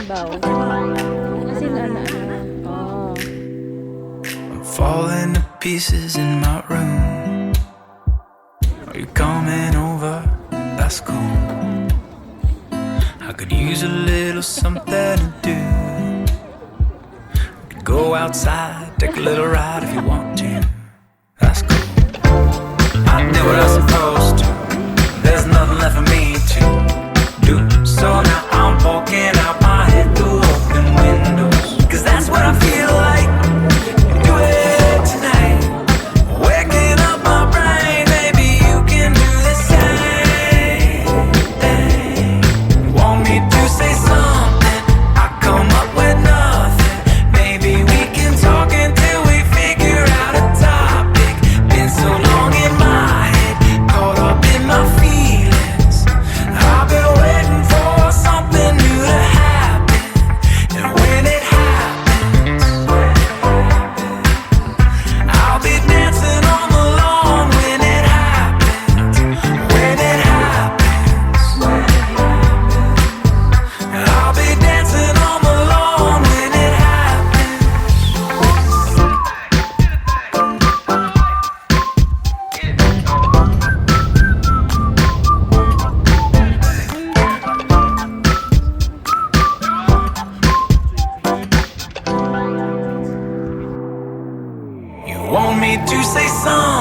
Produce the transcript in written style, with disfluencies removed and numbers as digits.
baw. As in, oh. I'm falling to pieces in my room. Are you coming over? That's cool. I could use a little something to do. We could go outside, take a little ride if you want to. That's cool. I did what I was supposed to. There's nothing left for me to do. So now I'm poking out my head through open windows. 'Cause that's what I feel like. Do it tonight. Waking up my brain. Maybe you can do the same thing. Want me to say something? I come up with nothing. Maybe we can talk until we figure out a topic. Been so long in my head, caught up in my feelings. I've been waiting for something new to happen. And when it happens, I'll be dancing on the lawn when it happens. When it happens, I'll be dancing on the lawn when it happens. You want me to say something?